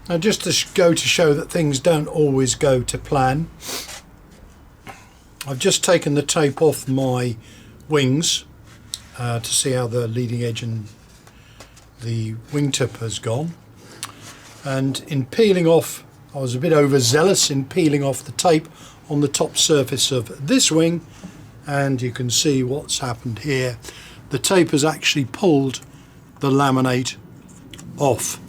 Now just to go to show that things don't always go to plan, I've just taken the tape off my wings to see how the leading edge and the wingtip has gone, and in peeling off, I was a bit overzealous in peeling off the tape on the top surface of this wing, and you can see what's happened here. The tape has actually pulled the laminate off.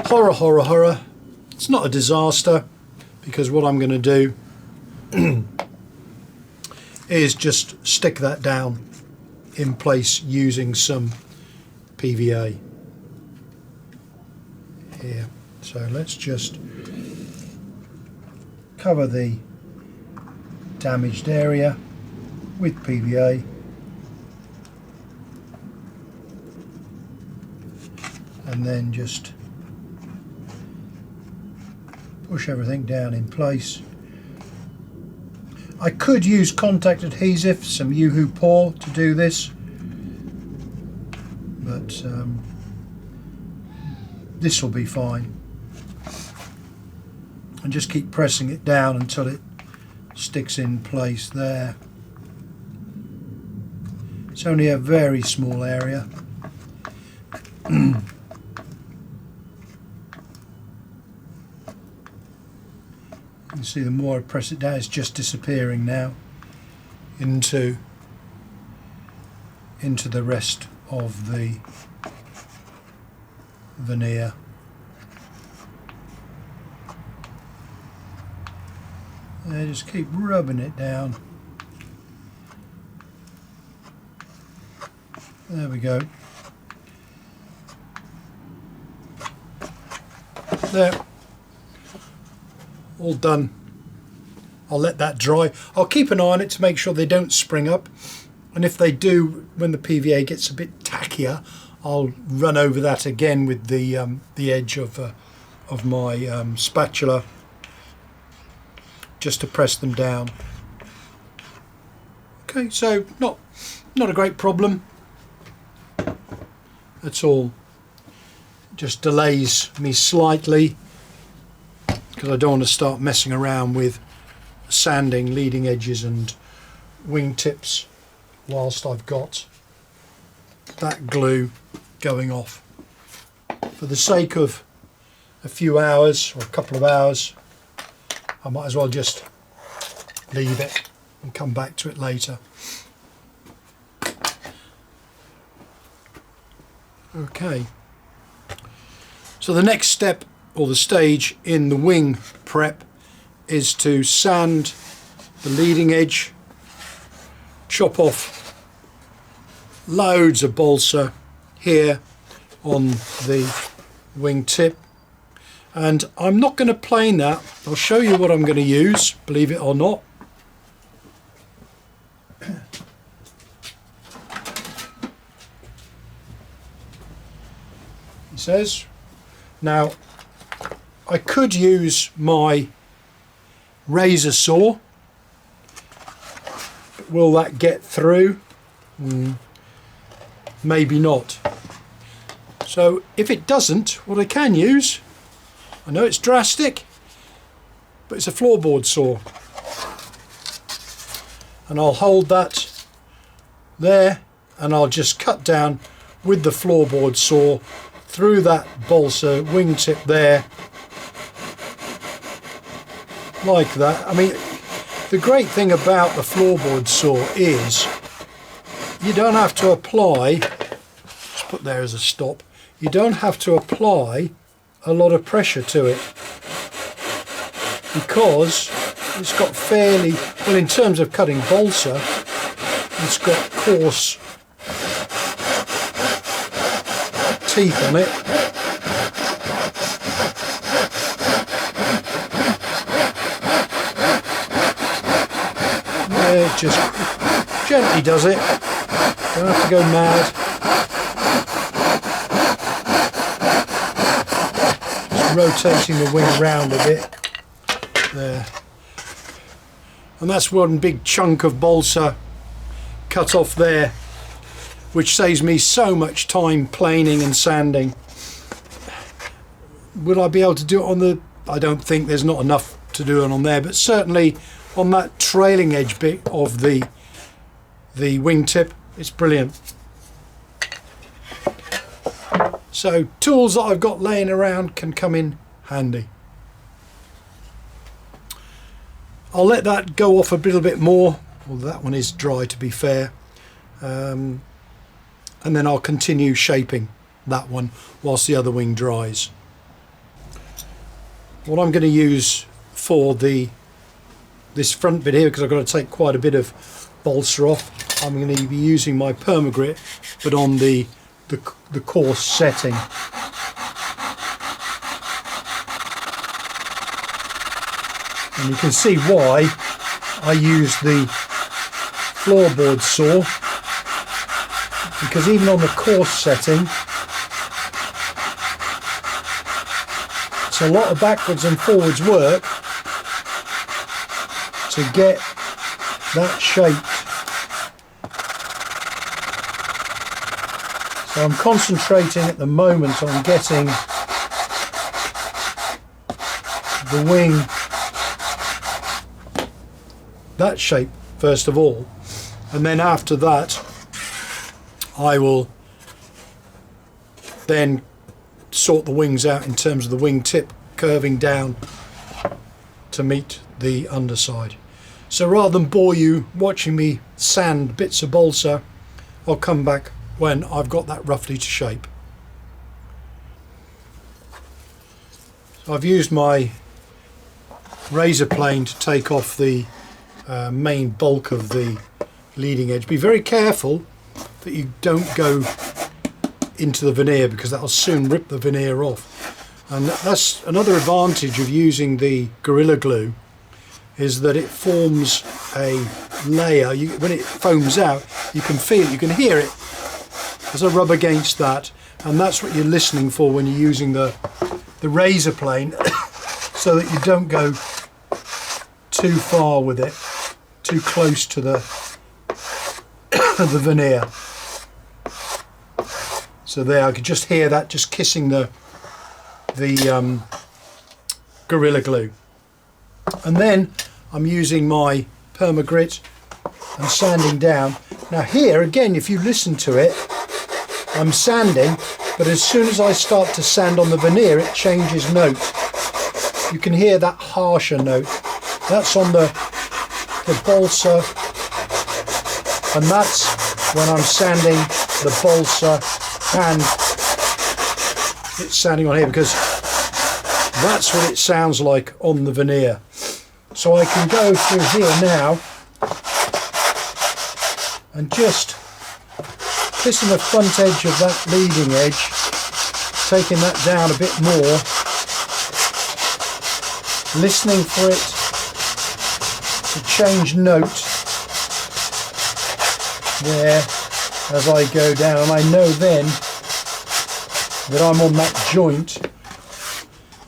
Horror, horror, horror. It's not a disaster, because what I'm going to do is just stick that down in place using some PVA here. So let's just cover the damaged area with PVA, and then just push everything down in place. I could use contact adhesive, some Yoo-Hoo Paw, to do this, but this will be fine. And just keep pressing it down until it sticks in place there. It's only a very small area. You see, the more I press it down, it's just disappearing now into the rest of the veneer. And just keep rubbing it down. There we go. There. All done. I'll let that dry. I'll keep an eye on it to make sure they don't spring up, and if they do, when the PVA gets a bit tackier, I'll run over that again with the edge of my spatula, just to press them down. Okay, so not a great problem at all. Just delays me slightly, because I don't want to start messing around with sanding leading edges and wingtips whilst I've got that glue going off. For the sake of a few hours or a couple of hours, I might as well just leave it and come back to it later. Okay, so the next step, or the stage in the wing prep, is to sand the leading edge, chop off loads of balsa here on the wing tip, and I'm not going to plane that. I'll show you what I'm going to use, believe it or not. He says, now I could use my razor saw, but will that get through? Maybe not. So if it doesn't, what I can use, I know it's drastic, but it's a floorboard saw, and I'll hold that there, and I'll just cut down with the floorboard saw through that balsa wingtip there, like that. I mean, the great thing about the floorboard saw is you don't have to apply, just put there as a stop, you don't have to apply a lot of pressure to it, because it's got fairly, well, in terms of cutting balsa, it's got coarse teeth on it. Yeah, it just gently does it, don't have to go mad. Just rotating the wing around a bit there, and that's one big chunk of balsa cut off there, which saves me so much time planing and sanding. will I be able to do it on the, I don't think there's not enough to do it on there, but certainly on that trailing edge bit of the wingtip, it's brilliant. So tools that I've got laying around can come in handy. I'll let that go off a little bit more. Well, that one is dry, to be fair, and then I'll continue shaping that one whilst the other wing dries. What I'm going to use for this front bit here, because I've got to take quite a bit of balsa off, I'm going to be using my permagrit, but on the coarse setting. And you can see why I use the floorboard saw, because even on the coarse setting, it's a lot of backwards and forwards work to get that shaped. So I'm concentrating at the moment on getting the wing that shape first of all, and then after that I will then sort the wings out in terms of the wing tip curving down to meet the underside. So rather than bore you watching me sand bits of balsa, I'll come back when I've got that roughly to shape. So I've used my razor plane to take off the main bulk of the leading edge. Be very careful that you don't go into the veneer, because that'll soon rip the veneer off. And that's another advantage of using the Gorilla Glue, is that it forms a layer. When it foams out, you can feel it, you can hear it as I rub against that, and that's what you're listening for when you're using the razor plane, so that you don't go too far with it, too close to the the veneer. So there, I could just hear that just kissing the Gorilla Glue. And then I'm using my permagrit and sanding down. Now here again, if you listen to it, I'm sanding, but as soon as I start to sand on the veneer, it changes note. You can hear that harsher note. That's on the balsa, and that's when I'm sanding the balsa and it's sanding on here, because that's what it sounds like on the veneer. So I can go through here now and just kissing the front edge of that leading edge, taking that down a bit more, listening for it to change note there as I go down, and I know then that I'm on that joint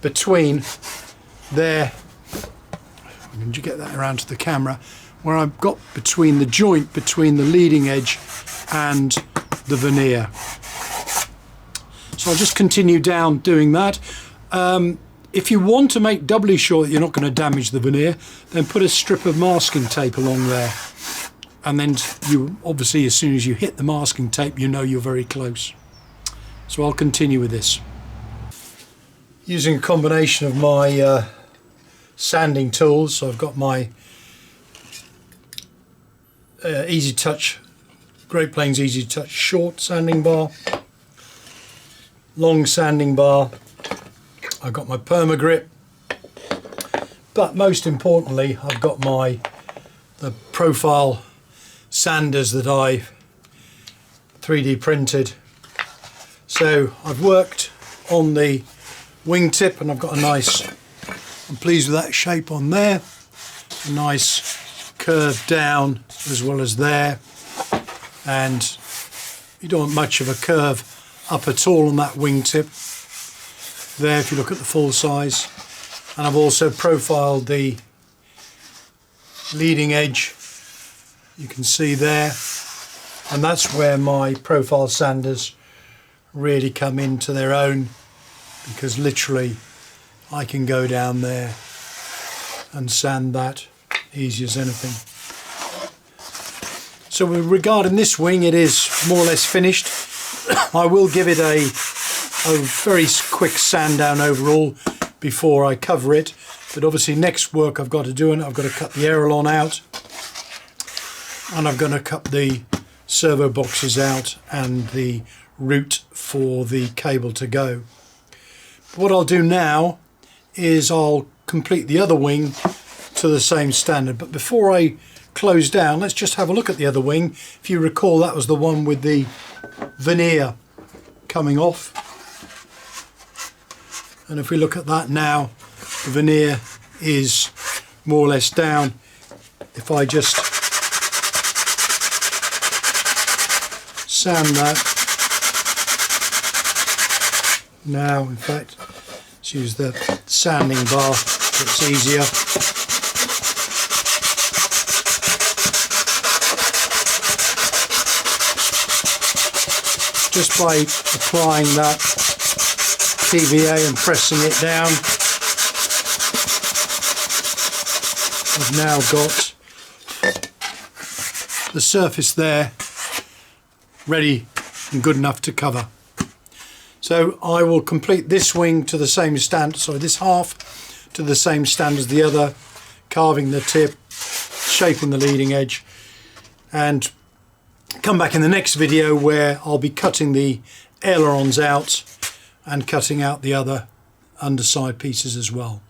between there. Did you get that around to the camera? Where I've got between the joint between the leading edge and the veneer. So I'll just continue down doing that. If you want to make doubly sure that you're not going to damage the veneer, then put a strip of masking tape along there, and then you obviously, as soon as you hit the masking tape, you know you're very close. So I'll continue with this using a combination of my sanding tools. So I've got my Easy Touch, Great Plains Easy Touch short sanding bar, long sanding bar. I've got my permagrit, but most importantly I've got the profile sanders that I 3D printed. So I've worked on the wingtip, and I've got a nice, I'm pleased with that shape on there, a nice curve down as well as there, and you don't want much of a curve up at all on that wingtip there if you look at the full size. And I've also profiled the leading edge, you can see there, and that's where my profile sanders really come into their own. because literally I can go down there and sand that easy as anything. So regarding this wing, it is more or less finished. I will give it a very quick sand down overall before I cover it, but obviously next work I've got to do, and I've got to cut the aileron out, and I'm going to cut the servo boxes out and the route for the cable to go. What I'll do now is I'll complete the other wing to the same standard, but before I close down, let's just have a look at the other wing. If you recall, that was the one with the veneer coming off, and if we look at that now, the veneer is more or less down. If I just sand that now, in fact, let's use the sanding bar so it's easier. Just by applying that PVA and pressing it down, I've now got the surface there ready and good enough to cover. So I will complete this wing to the same standard, sorry, this half to the same standard as the other, carving the tip, shaping the leading edge, and come back in the next video where I'll be cutting the ailerons out and cutting out the other underside pieces as well.